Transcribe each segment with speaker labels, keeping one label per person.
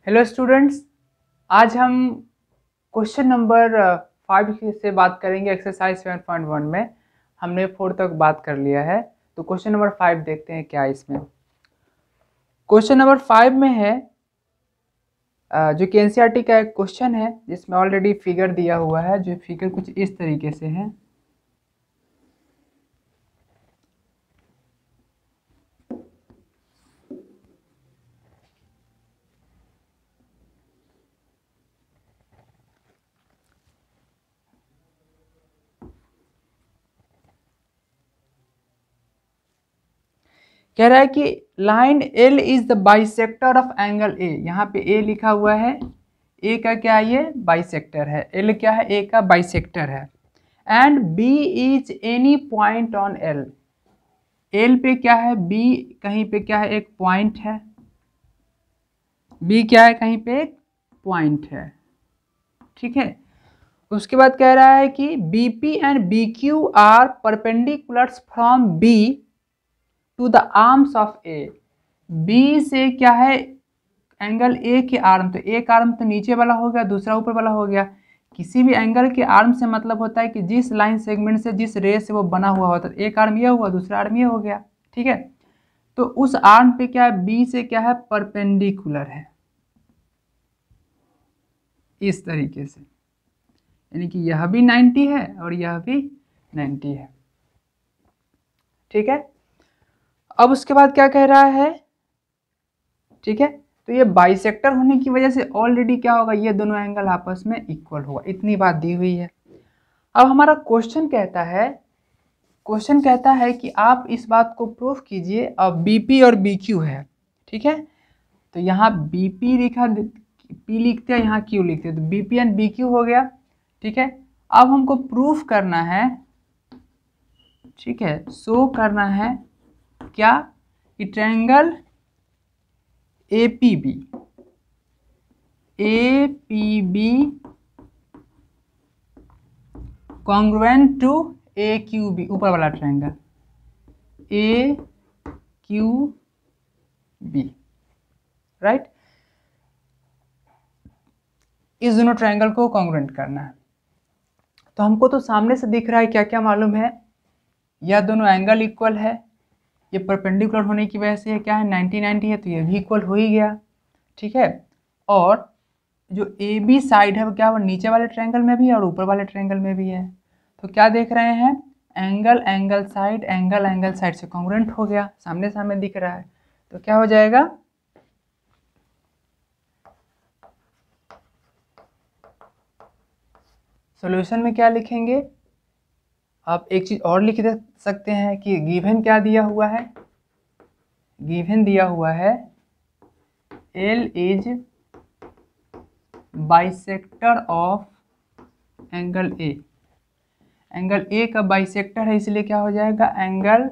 Speaker 1: Hello students, आज हम question number 5 से बात करेंगे। एक्सरसाइज 7.1 में हमने 4 तक बात कर लिया है, तो क्वेश्चन नंबर 5 देखते हैं क्या है इसमें। क्वेश्चन नंबर 5 में है जो कि एनसीईआरटी का एक क्वेश्चन है जिसमें ऑलरेडी फिगर दिया हुआ है। जो फिगर कुछ इस तरीके से है। कह रहा है कि line L is the bisector of angle ए। यहाँ पे ए लिखा हुआ है, ए का क्या है, ये बाइसेक्टर है। एल क्या है, ए का बाइसेक्टर है। And B is any point on L. L पे क्या है, बी कहीं पे क्या है, एक पॉइंट है। बी क्या है, कहीं पे एक पॉइंट है। ठीक है। उसके बाद कह रहा है कि B P and B Q are perpendiculars from B to the arms of A. B से क्या है, एंगल ए के आर्म, तो एक आर्म तो नीचे वाला हो गया, दूसरा ऊपर वाला हो गया। किसी भी एंगल के आर्म से मतलब होता है कि जिस लाइन सेगमेंट से, जिस रे से वो बना हुआ होता है। एक आर्म ये हुआ, दूसरा आर्म ये हो गया। ठीक है। तो उस आर्म पे क्या है, बी से क्या है, परपेंडिकुलर है इस तरीके से। यानी कि यह भी 90 है और यह भी 90 है। ठीक है। अब उसके बाद क्या कह रहा है, ठीक है, तो ये बाइसेक्टर होने की वजह से ऑलरेडी क्या होगा, ये दोनों एंगल आपस में इक्वल होगा। इतनी बात दी हुई है। अब हमारा क्वेश्चन कहता है कि आप इस बात को प्रूफ कीजिए। अब बीपी और बीक्यू है, ठीक है, तो यहाँ बीपी लिखा, पी लिखते हैं, यहाँ क्यू लिखते हैं, तो बीपी एंड बीक्यू हो गया। ठीक है। अब हमको प्रूफ करना है, ठीक है, शो करना है क्या, कि triangle APB congruent to A Q B, ऊपर वाला triangle A Q B, right. इस दोनों ट्रायंगल को कॉन्ग्रुएंट करना है। तो हमको तो सामने से दिख रहा है, क्या क्या मालूम है, यह दोनों एंगल इक्वल है। ये परपेंडिकुलर होने की वजह से क्या है, 90-90 है, तो ये भी इक्वल हो ही गया। ठीक है। और जो ए बी साइड है वो क्या, वो नीचे वाले ट्रायंगल में भी है और ऊपर वाले ट्रायंगल में भी है। तो क्या देख रहे हैं, एंगल एंगल साइड से कॉन्ग्रुएंट हो गया, सामने सामने दिख रहा है। तो क्या हो जाएगा, सॉल्यूशन में क्या लिखेंगे, आप एक चीज और लिख दे सकते हैं कि गिवन क्या दिया हुआ है, गिवन दिया हुआ है L is bisector of angle A. Angle A का बाइसेक्टर है, इसलिए क्या हो जाएगा, angle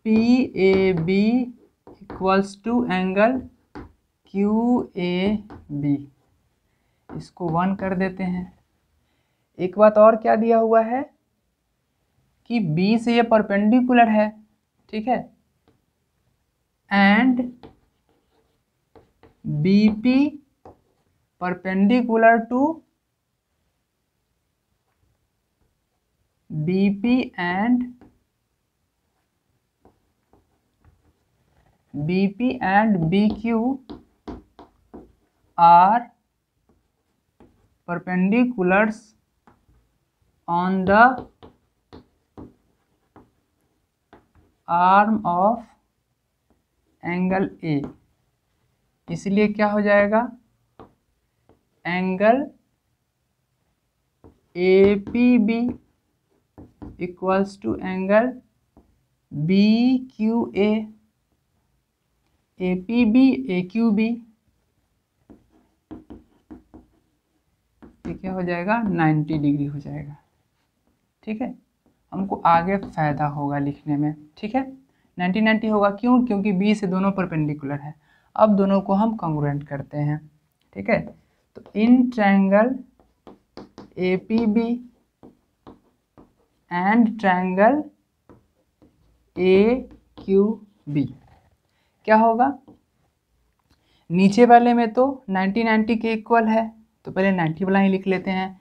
Speaker 1: P A B equals to angle Q A B. इसको 1 कर देते हैं। एक बात और क्या दिया हुआ है कि बी से ये परपेंडिकुलर है, ठीक है, and BP perpendicular to BP and BQ are perpendiculars on the arm of angle A। इसलिए क्या हो जाएगा, angle APB equals to angle BQA, APB AQB, ये क्या हो जाएगा, 90 डिग्री हो जाएगा। ठीक है। हमको आगे फायदा होगा लिखने में। ठीक है, 90-90 होगा, क्यों, क्योंकि बी से दोनों परपेंडिकुलर है। अब दोनों को हम कॉन्ग्रुएंट करते हैं। ठीक है। तो in triangle APB and triangle AQB क्या होगा, नीचे वाले में तो 90 के इक्वल है, तो पहले 90 वाला ही लिख लेते हैं।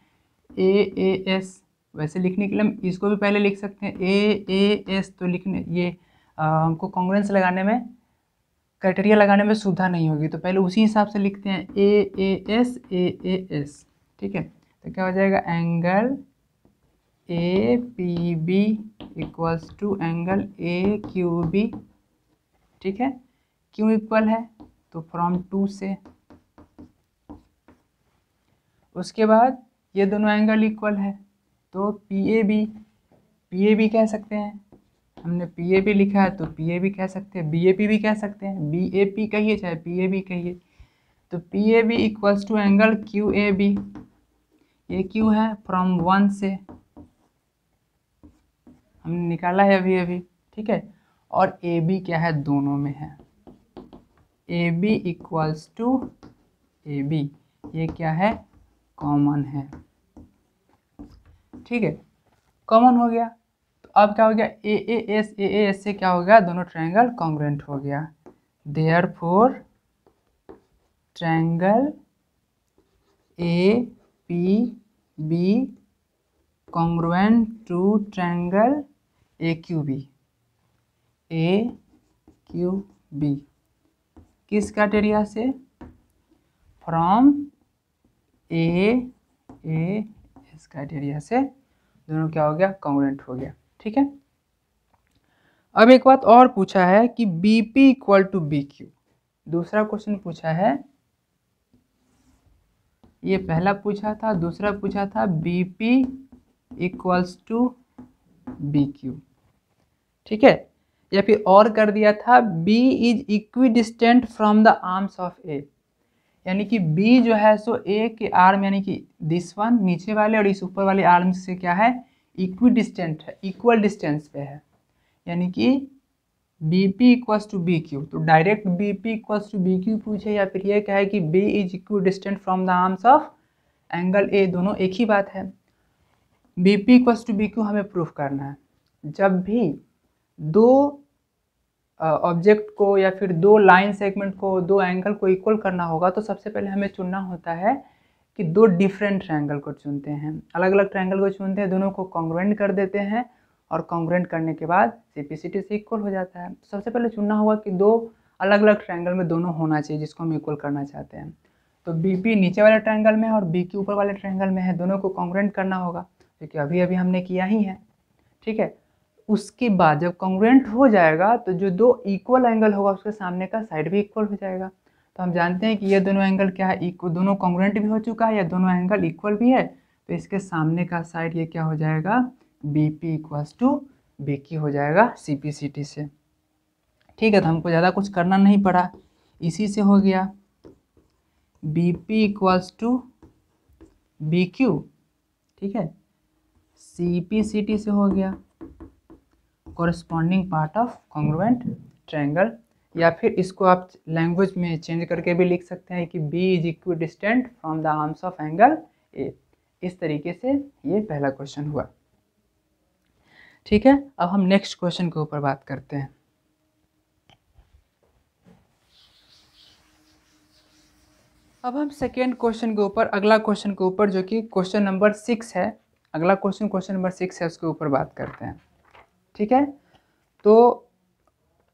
Speaker 1: AAS वैसे लिखने के लिए हम इसको भी पहले लिख सकते हैं AAS, तो लिखने ये हमको कॉन्ग्रुएंस लगाने में, क्राइटेरिया लगाने में सुविधा नहीं होगी, तो पहले उसी हिसाब से लिखते हैं AAS। ठीक है, तो क्या हो जाएगा, angle APB equals to angle AQB। ठीक है, क्यों इक्वल है, तो फ्रॉम 2 से। उसके बाद ये दोनों एंगल इक्वल है, तो PAB कह सकते हैं, हमने PAB लिखा है तो PAB कह सकते हैं, BAP भी कह सकते हैं, BAP कहिए चाहे PAB कहिए। तो PAB equals to angle QAB, ये क्यों है, फ्रॉम 1 से हमने निकाला है अभी अभी। ठीक है, और AB क्या है, दोनों में है, AB इक्वल्स टू AB, ये क्या है, कॉमन है। ठीक है, कॉमन हो गया, तो अब क्या हो गया, AAS से क्या हो गया, दोनों ट्रायंगल कॉन्ग्रुएंट हो गया। Therefore triangle APB congruent to triangle AQB। किस क्राइटेरिया से, फ्रॉम AAS क्राइटेरिया से दोनों क्या हो गया, कॉन्ग्रुएंट हो गया। ठीक है, अब एक बात और पूछा है कि BP इक्वल टू BQ, दूसरा क्वेश्चन पूछा है, ये पहला पूछा था, दूसरा पूछा था BP इक्वल्स टू BQ। ठीक है, या फिर और कर दिया था B is equidistant from the arms of A, यानी कि B जो है सो A के आर्म, यानी कि दिस वन नीचे वाले और इस ऊपर वाले आर्म से क्या है, इक्विडिस्टेंट है, इक्वल डिस्टेंस पे है, यानी कि BP इक्वल्स टू BQ। तो direct BP equals to BQ पूछे, या फिर ये क्या है कि B is equidistant from the arms of angle A, दोनों एक ही बात है। BP इक्वल्स टू BQ हमें प्रूफ करना है। जब भी दो ऑब्जेक्ट को या फिर दो लाइन सेगमेंट को, दो एंगल को इक्वल करना होगा, तो सबसे पहले हमें चुनना होता है कि दो डिफरेंट ट्रायंगल को चुनते हैं, अलग अलग ट्रायंगल को चुनते हैं, दोनों को कॉन्ग्रुएंट कर देते हैं, और कॉन्ग्रुएंट करने के बाद CPCT से इक्वल हो जाता है। तो सबसे पहले चुनना होगा कि दो अलग अलग ट्रायंगल में दोनों होना चाहिए जिसको हम इक्वल करना चाहते हैं। तो BP नीचे वाले ट्रायंगल में है और BQ ऊपर वाले ट्रायंगल में है, दोनों को कॉन्ग्रुएंट करना होगा, क्योंकि अभी अभी हमने किया ही है। ठीक है, उसके बाद जब कॉन्ग्रुएंट हो जाएगा तो जो दो इक्वल एंगल होगा उसके सामने का साइड भी इक्वल हो जाएगा। तो हम जानते हैं कि ये दोनों एंगल क्या है, दोनों कॉन्ग्रुएंट भी हो चुका है, या दोनों एंगल इक्वल भी है, तो इसके सामने का साइड ये क्या हो जाएगा, BP इक्वल्स टू BQ हो जाएगा CPCT से। ठीक है, तो हमको ज़्यादा कुछ करना नहीं पड़ा, इसी से हो गया BP इक्वल्स टू BQ। ठीक है, CPCT से हो गया corresponding part of congruent triangle, या फिर इसको आप लैंग्वेज में चेंज करके भी लिख सकते हैं कि B is equidistant from the arms of angle A। इस तरीके से ये पहला क्वेश्चन हुआ। ठीक है, अब हम नेक्स्ट क्वेश्चन के ऊपर बात करते हैं। अब हम सेकेंड क्वेश्चन के ऊपर, अगला क्वेश्चन के ऊपर, जो कि क्वेश्चन नंबर 6 है, अगला क्वेश्चन नंबर 6 है, उसके ऊपर बात करते हैं। ठीक है, तो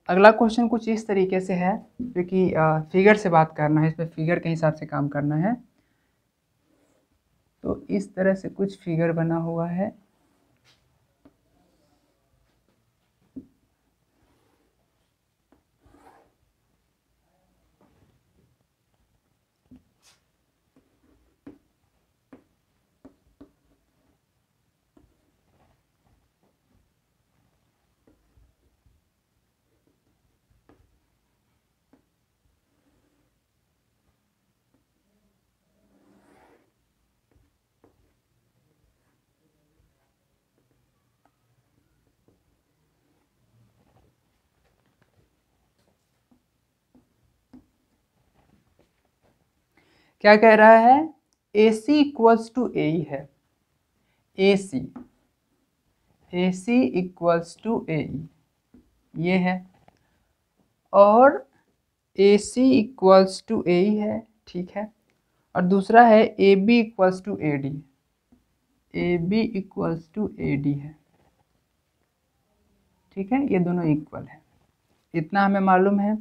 Speaker 1: अगला क्वेश्चन कुछ इस तरीके से है, क्योंकि फिगर से बात करना है, इसमें फिगर के हिसाब से काम करना है। तो इस तरह से कुछ फिगर बना हुआ है, क्या कह रहा है, AC इक्वल्स टू AE है, AC इक्वल्स टू AE ये है, और ए सी इक्वल्स टू ए ही है, ठीक है। और दूसरा है A B equals to A D, A B equals to A D है, ठीक है। ये दोनों इक्वल है, इतना हमें मालूम है।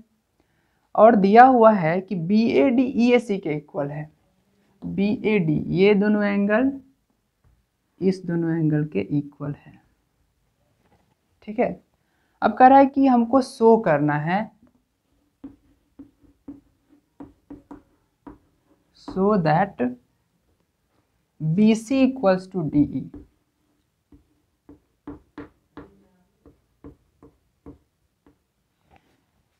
Speaker 1: और दिया हुआ है कि बी ए डी ई ए सी के इक्वल है, बी ए डी ये दोनों एंगल इस दोनों एंगल के इक्वल है, ठीक है। अब कह रहा है कि हमको शो करना है, so that B C equals to D E.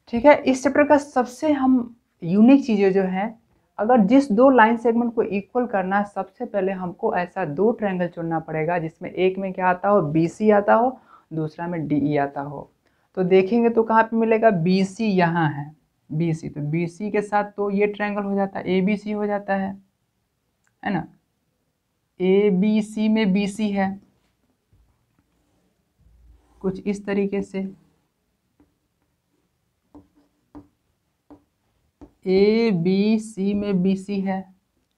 Speaker 1: ठीक है। इस चैप्टर का सबसे हम यूनिक चीज़ें जो है, अगर जिस दो लाइन सेगमेंट को इक्वल करना है, सबसे पहले हमको ऐसा दो ट्रायंगल चुनना पड़ेगा जिसमें एक में क्या आता हो, बी सी आता हो, दूसरा में डी ई आता हो। तो देखेंगे तो कहाँ पे मिलेगा, बी सी यहाँ है, बी सी, तो बी सी के साथ तो ये ट्रायंगल हो जाता है, ए बी सी हो जाता है ना। ए बी सी में बी सी है कुछ इस तरीके से, ए बी सी में बी सी है,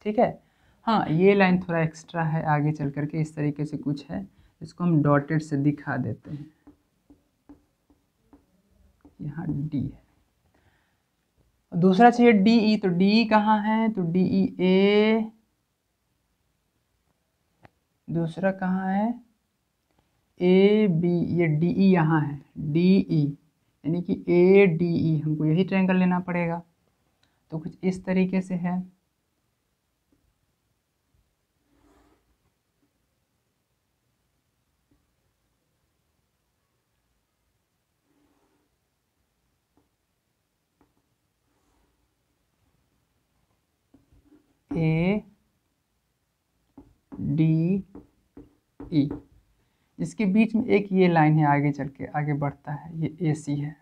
Speaker 1: ठीक है। हाँ, ये लाइन थोड़ा एक्स्ट्रा है, आगे चल करके इस तरीके से कुछ है, इसको हम डॉटेड से दिखा देते हैं। यहाँ डी है, दूसरा चाहिए डी ई, तो डी ई कहाँ है, तो डी ई ए, दूसरा कहाँ है, ए बी, ये डी ई यहाँ है, डी ई यानी कि ए डी ई, हमको यही ट्रायंगल लेना पड़ेगा। तो कुछ इस तरीके से है, ए डी ई, इसके बीच में एक ये लाइन है, आगे चल के आगे बढ़ता है, ये ए सी है,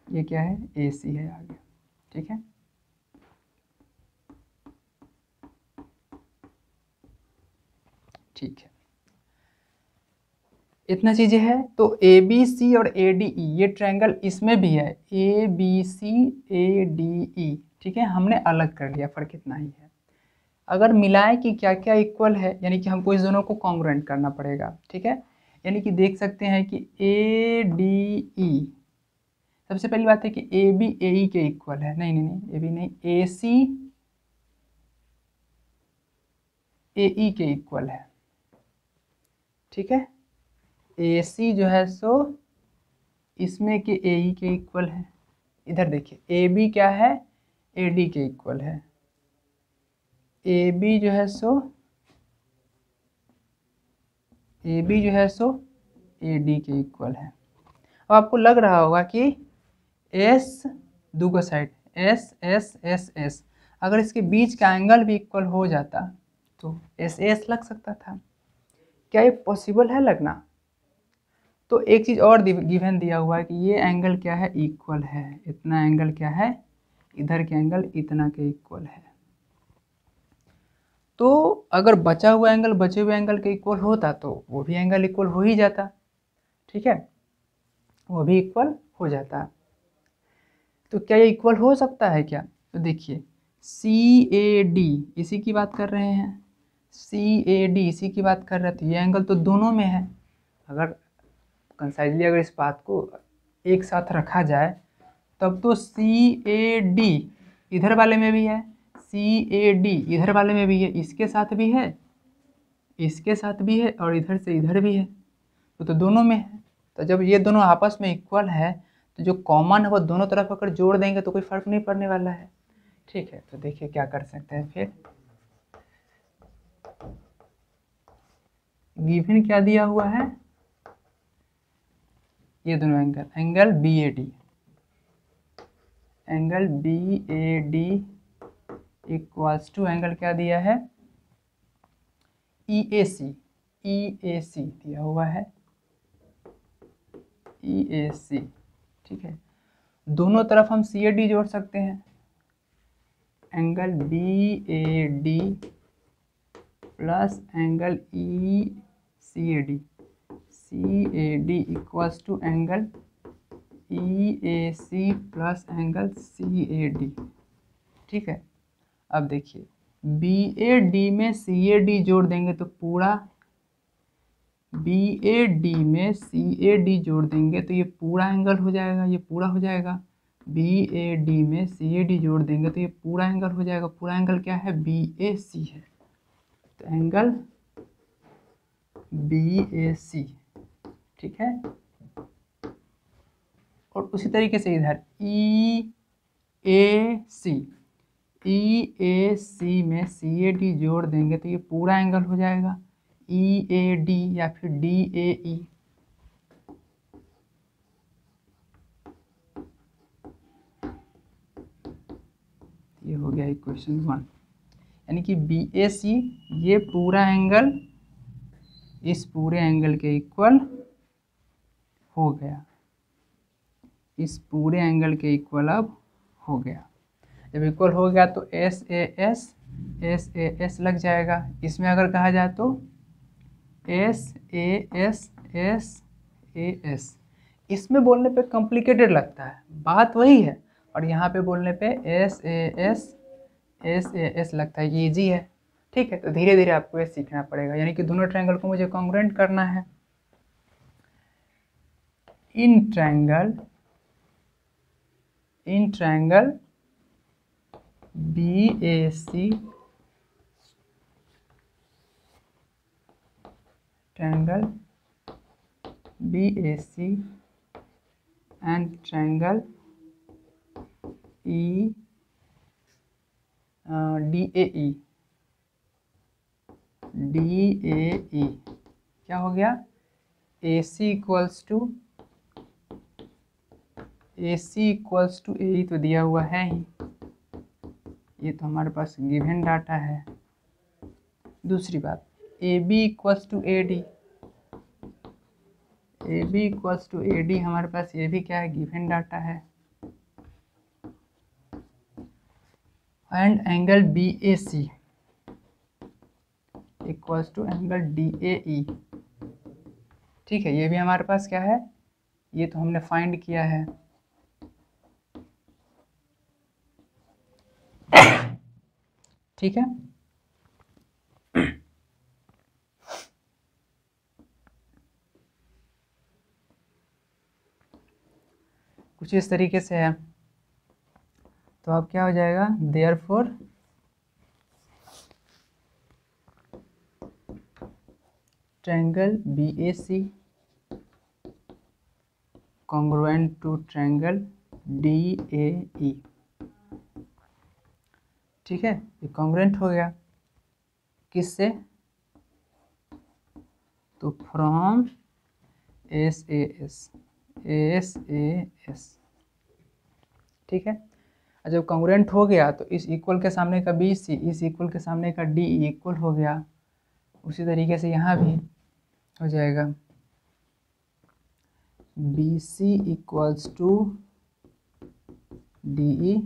Speaker 1: ये क्या है, ए सी है आगे, ठीक है। ठीक है, इतना चीज़ें है। तो ए बी सी और ए डी ई ये ट्रायंगल इसमें भी है, A B C A D E, ठीक है। हमने अलग कर लिया, फर्क इतना ही है। अगर मिलाएं कि क्या क्या इक्वल है, यानी कि हमको इस दोनों को कॉन्ग्रुएंट करना पड़ेगा, ठीक है। यानी कि देख सकते हैं कि ए डी ई, सबसे पहली बात है कि ए बी ए ई के इक्वल है, नहीं नहीं नहीं, ए बी नहीं, ए सी ए ई के इक्वल है, ठीक है। ए सी जो है सो इसमें के ए ई के इक्वल है। इधर देखिए, ए बी क्या है, ए डी के इक्वल है, ए बी जो है सो ए बी जो है सो ए डी के इक्वल है। अब आपको लग रहा होगा कि एस दूगो side S S S S, अगर इसके बीच का एंगल भी इक्वल हो जाता तो एस एस लग सकता था। क्या ये पॉसिबल है लगना? तो एक चीज़ और गिवन दिया हुआ है कि ये एंगल क्या है, इक्वल है, इतना एंगल क्या है, इधर के एंगल इतना के इक्वल है। तो अगर बचा हुआ एंगल बचे हुए एंगल के इक्वल होता तो वो भी एंगल इक्वल हो ही जाता, ठीक है, वो भी इक्वल हो जाता। तो क्या ये इक्वल हो सकता है क्या? तो देखिए, सी ए डी इसी की बात कर रहे हैं, सी ए डी इसी की बात कर रहे थे, ये एंगल तो दोनों में है। अगर कंसाइजली अगर इस बात को एक साथ रखा जाए तब तो सी ए डी इधर वाले में भी है, सी ए डी इधर वाले में भी है, इसके साथ भी है, इसके साथ भी है, और इधर से इधर भी है, तो दोनों में है। तो जब ये दोनों आपस में इक्वल है तो जो कॉमन है वो दोनों तरफ अगर जोड़ देंगे तो कोई फर्क नहीं पड़ने वाला है, ठीक है। तो देखिए क्या कर सकते हैं फिर, गिवन क्या दिया हुआ है, ये दोनों angle, angle B A D, angle B A D equals to angle क्या दिया है, ई ए सी, ई ए सी दिया हुआ है, ई ए सी, ठीक है। दोनों तरफ हम सी ए डी जोड़ सकते हैं, angle B A D plus angle E C A D, C A D equals to angle EAC plus angle CAD। ठीक है, अब देखिए BAD में CAD जोड़ देंगे तो पूरा, BAD में CAD जोड़ देंगे तो ये पूरा एंगल हो जाएगा, ये पूरा हो जाएगा। BAD में CAD जोड़ देंगे तो ये पूरा एंगल हो जाएगा। पूरा एंगल क्या है? BAC है। तो एंगल BAC, ठीक है। और उसी तरीके से इधर EAC में CAD जोड़ देंगे तो ये पूरा एंगल हो जाएगा EAD या फिर DAE। ये हो गया इक्वेशन 1, यानी कि BAC ये पूरा एंगल इस पूरे एंगल के इक्वल हो गया, इस पूरे एंगल के इक्वल अब हो गया। जब इक्वल हो गया तो SAS लग जाएगा। इसमें अगर कहा जाए तो SAS। इसमें बोलने पे कॉम्प्लिकेटेड लगता है, बात वही है, और यहाँ पे बोलने पे SAS लगता है, ये इजी है। ठीक है, तो धीरे धीरे आपको ये सीखना पड़ेगा, यानी कि दोनों ट्रायंगल को मुझे कॉन्ग्रुएंट करना है। In triangle BAC, triangle BAC and triangle DAE क्या हो गया? AC इक्वल्स टू AE तो दिया हुआ है ही, ये तो हमारे पास गिवन डाटा है। दूसरी बात AB इक्वल्स टू AD हमारे पास ये भी क्या है? गिवन डाटा है। And angle BAC equals to angle DAE। ठीक है, ये भी हमारे पास क्या है? ये तो हमने फाइंड किया है। ठीक है, कुछ इस तरीके से है। तो अब क्या हो जाएगा? Therefore triangle BAC congruent to triangle DAE। ठीक है, ये कॉन्ग्रुएंट हो गया किससे? तो फ्रॉम SAS। ठीक है, जब कॉन्ग्रुएंट हो गया तो इस इक्वल के सामने का BC, इस इक्वल के सामने का DE इक्वल हो गया। उसी तरीके से यहाँ भी हो जाएगा BC इक्वल्स टू DE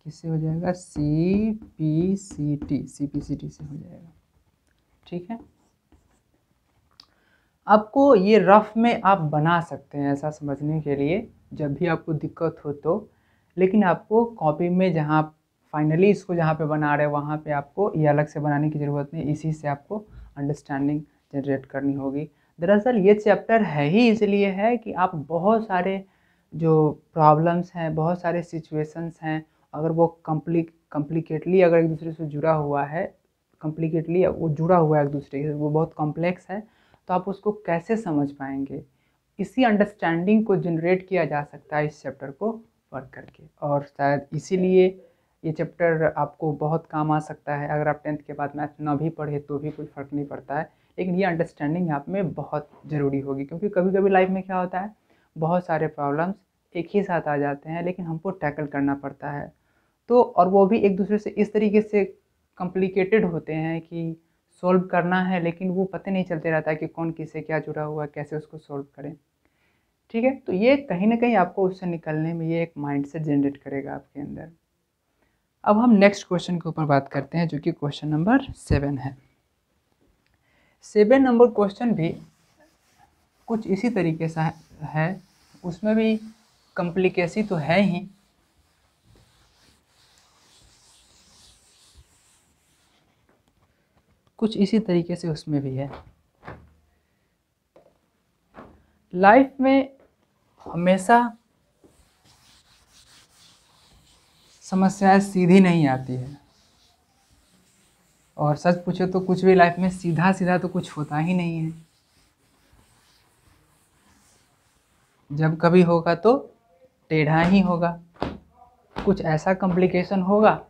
Speaker 1: किससे हो जाएगा? CPCT से हो जाएगा। ठीक है, आपको ये रफ में आप बना सकते हैं ऐसा समझने के लिए, जब भी आपको दिक्कत हो तो। लेकिन आपको कॉपी में जहाँ फाइनली इसको जहाँ पे बना रहे हैं वहाँ पे आपको ये अलग से बनाने की ज़रूरत नहीं, इसी से आपको अंडरस्टैंडिंग जनरेट करनी होगी। दरअसल ये चैप्टर है ही इसलिए है कि आप बहुत सारे जो प्रॉब्लम्स हैं, बहुत सारे सिचुएशंस हैं, अगर वो कम्प्लिकेटली अगर एक दूसरे से जुड़ा हुआ है, कम्प्लिकेटली वो जुड़ा हुआ है एक दूसरे से, वो बहुत कॉम्प्लेक्स है, तो आप उसको कैसे समझ पाएंगे? इसी अंडरस्टैंडिंग को जनरेट किया जा सकता है इस चैप्टर को पढ़ करके, और शायद इसीलिए ये चैप्टर आपको बहुत काम आ सकता है। अगर आप 10th के बाद मैथ ना भी पढ़े तो भी कोई फ़र्क नहीं पड़ता है, लेकिन ये अंडरस्टैंडिंग आप में बहुत ज़रूरी होगी, क्योंकि कभी कभी लाइफ में क्या होता है, बहुत सारे प्रॉब्लम्स एक ही साथ आ जाते हैं, लेकिन हमको टैकल करना पड़ता है। तो और वो भी एक दूसरे से इस तरीके से कॉम्प्लिकेटेड होते हैं कि सॉल्व करना है, लेकिन वो पता नहीं चलते रहता है कि कौन किससे क्या जुड़ा हुआ है, कैसे उसको सॉल्व करें। ठीक है, तो ये कहीं ना कहीं आपको उससे निकलने में ये एक माइंडसेट जनरेट करेगा आपके अंदर। अब हम नेक्स्ट क्वेश्चन के ऊपर बात करते हैं, जो कि क्वेश्चन नंबर 7 है। 7 नंबर क्वेश्चन भी कुछ इसी तरीके से है, उसमें भी कॉम्प्लिकेसी तो है ही। कुछ इसी तरीके से उसमें भी है। लाइफ में हमेशा समस्याएं सीधी नहीं आती है, और सच पूछो तो कुछ भी लाइफ में सीधा सीधा तो कुछ होता ही नहीं है। जब कभी होगा तो टेढ़ा ही होगा, कुछ ऐसा कॉम्प्लिकेशन होगा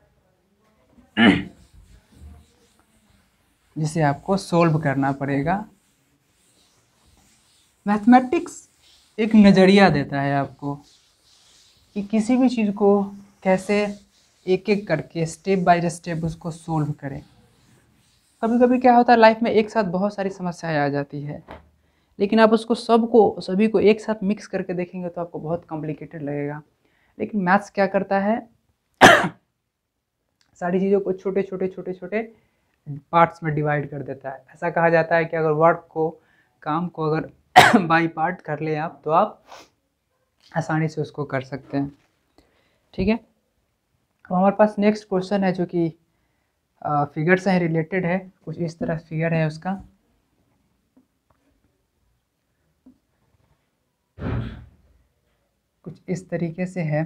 Speaker 1: जिसे आपको सोल्व करना पड़ेगा। मैथमेटिक्स एक नज़रिया देता है आपको कि किसी भी चीज़ को कैसे एक एक करके स्टेप बाय स्टेप उसको सोल्व करें। कभी कभी क्या होता है लाइफ में एक साथ बहुत सारी समस्याएं आ जाती है, लेकिन आप उसको सभी को एक साथ मिक्स करके देखेंगे तो आपको बहुत कॉम्प्लिकेटेड लगेगा। लेकिन मैथ्स क्या करता है सारी चीज़ों को छोटे छोटे छोटे छोटे पार्ट्स में डिवाइड कर देता है। ऐसा कहा जाता है कि अगर काम को अगर बाई पार्ट कर ले आप तो आप आसानी से उसको कर सकते हैं। ठीक है, अब हमारे पास नेक्स्ट क्वेश्चन है जो कि फिगर से रिलेटेड है। कुछ इस तरह फिगर है उसका। कुछ इस तरीके से है,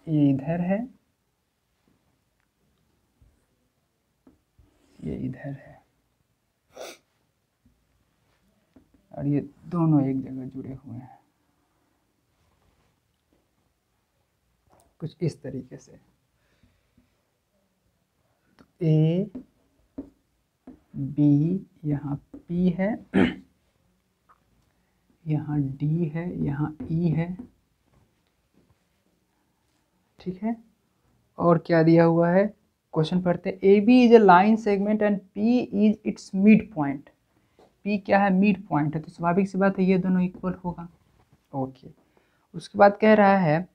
Speaker 1: ये इधर है, ये इधर है, और ये दोनों एक जगह जुड़े हुए हैं। कुछ इस तरीके से तो ए बी, यहाँ पी है, यहाँ डी है, यहाँ ई है। ठीक है, और क्या दिया हुआ है क्वेश्चन पढ़ते हैं। A B is a line segment and P is its mid point. P क्या है, मिड पॉइंट है, तो स्वाभाविक सी बात है ये दोनों इक्वल होगा। ओके, उसके बाद कह रहा है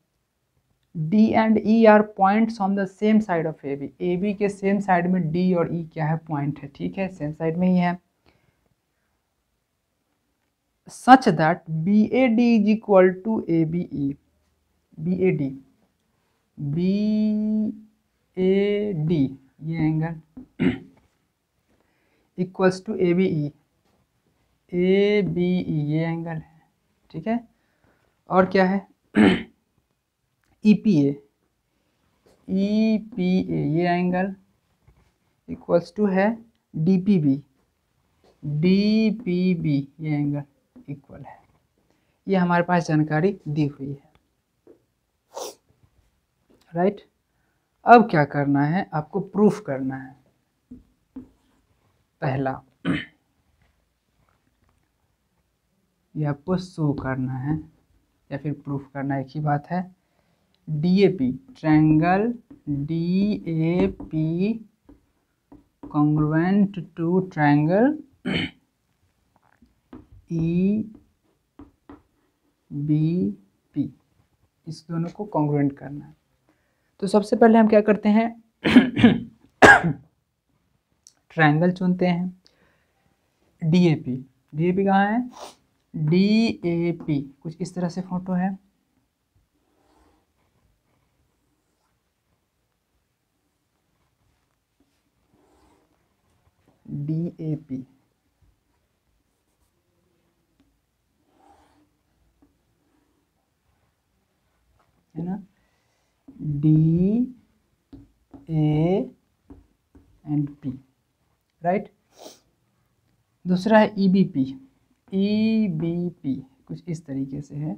Speaker 1: D and E are points on the same side of AB। AB के सेम साइड में D और E क्या है, पॉइंट है। ठीक है, सेम साइड में ही है। Such that BAD is equal to ABE। BAD ये angle equals to ABE। ABE ये एंगल है। ठीक है, और क्या है EPA ये एंगल इक्वल्स टू है DPB ये एंगल इक्वल है। ये हमारे पास जानकारी दी हुई है। राइट, अब क्या करना है, आपको प्रूफ करना है। पहला ये आपको शो करना है या फिर प्रूफ करना, एक ही बात है। DAP triangle DAP congruent to triangle EBP, इस दोनों को कॉन्ग्रुएंट करना है। तो सबसे पहले हम क्या करते हैं ट्रायंगल चुनते हैं। DAP कहाँ है, DAP कुछ इस तरह से फोटो है। DAP है ना, DA एंड P। राइट, दूसरा है EBP कुछ इस तरीके से है।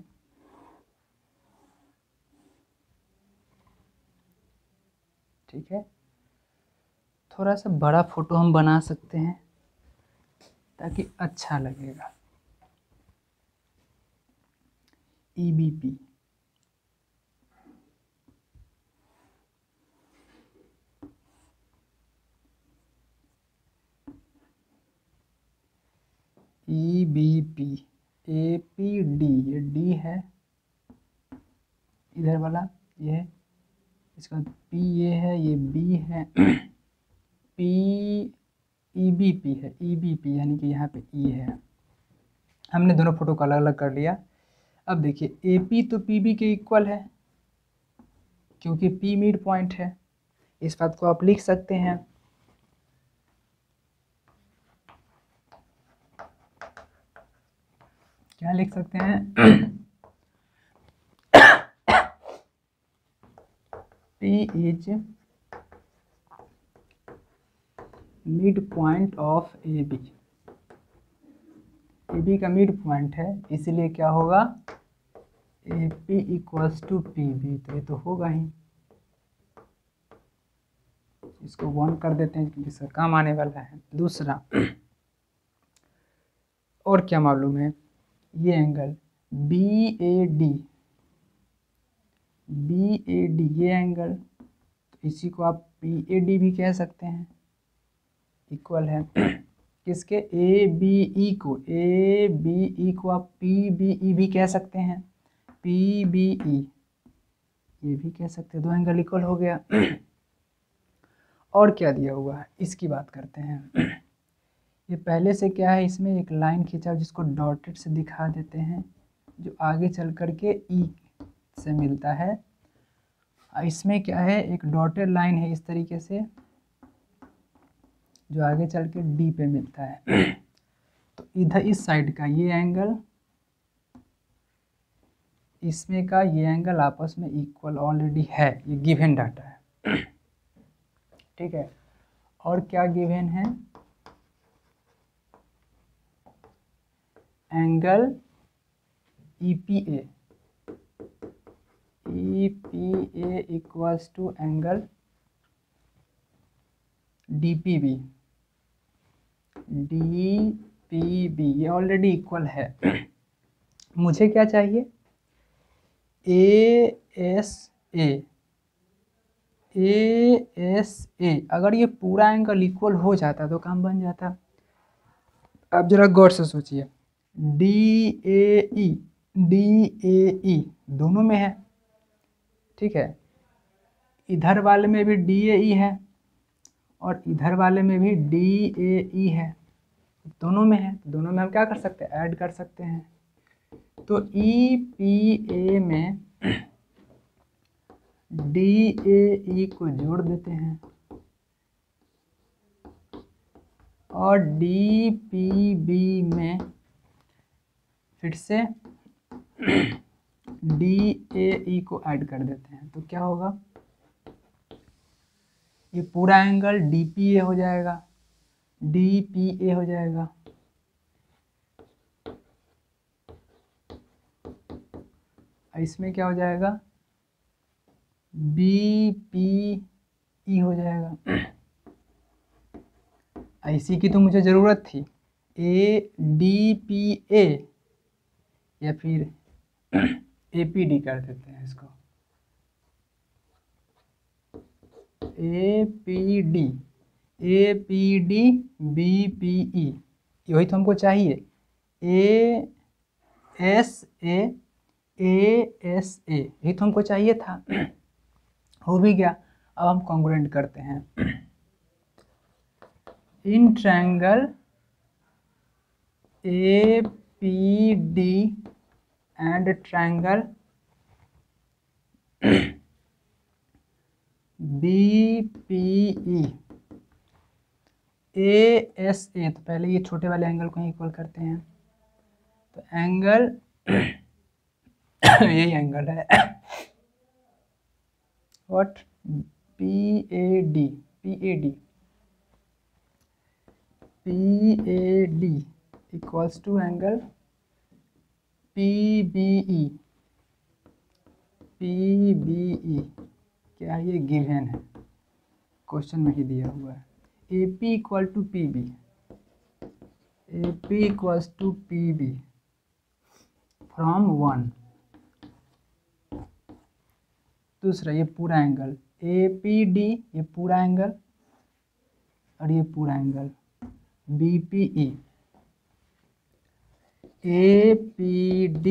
Speaker 1: ठीक है, थोड़ा सा बड़ा फोटो हम बना सकते हैं ताकि अच्छा लगेगा। EBP APD, ये D है इधर वाला, ये है, इसका P ये है, ये B है EBP है, EBP यानी कि यहाँ पे E है। हमने दोनों फोटो को अलग अलग कर लिया। अब देखिए AP तो PB के इक्वल है क्योंकि P मिड पॉइंट है। इस बात को आप लिख सकते हैं। क्या लिख सकते हैं? P is mid point of AB। AB का मिड पॉइंट है, इसीलिए क्या होगा? AP equals to PB। तो ये तो होगा ही। इसको 1 कर देते हैं क्योंकि इसका काम आने वाला है। दूसरा, और क्या मालूम है? ये एंगल BAD, ये एंगल, तो इसी को आप PAD भी कह सकते हैं। इक्वल है किसके? ABE को आप PBE भी कह सकते हैं। PBE ये भी कह सकते हैं। दो एंगल इक्वल हो गया। और क्या दिया हुआ है इसकी बात करते हैं। ये पहले से क्या है, इसमें एक लाइन खींचा जिसको डॉटेड से दिखा देते हैं, जो आगे चल कर के E से मिलता है। इसमें क्या है, एक डॉटेड लाइन है इस तरीके से, जो आगे चल के D पे मिलता है। तो इधर इस साइड का ये एंगल, इसमें का ये एंगल आपस में इक्वल ऑलरेडी है। ये गिवन डाटा है। ठीक है। और क्या गिवन है? Angle EPA equals to angle DPB ये ऑलरेडी इक्वल है। मुझे क्या चाहिए? ASA। अगर ये पूरा एंगल इक्वल हो जाता तो काम बन जाता। अब जरा गौर से सोचिए, DAE दोनों में है। ठीक है, इधर वाले में भी DAE है और इधर वाले में भी DAE है, दोनों में है। दोनों में हम क्या कर सकते हैं? ऐड कर सकते हैं। तो EPA में DAE को जोड़ देते हैं और DPB में फिर से DAE को ऐड कर देते हैं। तो क्या होगा? ये पूरा एंगल DPA हो जाएगा, DPA हो जाएगा। इसमें क्या हो जाएगा? BPE हो जाएगा। इसी की तो मुझे ज़रूरत थी। DPA या फिर APD कर देते हैं इसको। APD BPE, यही तो हमको चाहिए। ASA यही तो हमको चाहिए था। हो भी गया। अब हम कॉन्ग्रुएंट करते हैं। In triangle APD and triangle BPE ASA, तो पहले ये छोटे वाले एंगल को इक्वल करते हैं। तो एंगल यही एंगल है what? PAD equals to angle PBE। क्या ये गिवन है? क्वेश्चन में ही दिया हुआ है। AP equal to PB from 1। दूसरा, ये पूरा एंगल APD, ये पूरा एंगल, और ये पूरा एंगल BPE। APD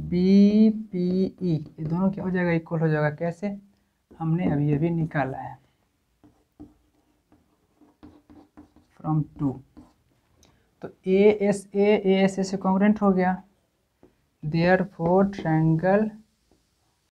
Speaker 1: BPE ये दोनों क्या हो जाएगा? इक्वल हो जाएगा। कैसे? हमने अभी निकाला है फ्रॉम 2। तो ए एस ए से कॉन्ग्रुएंट हो गया। Therefore triangle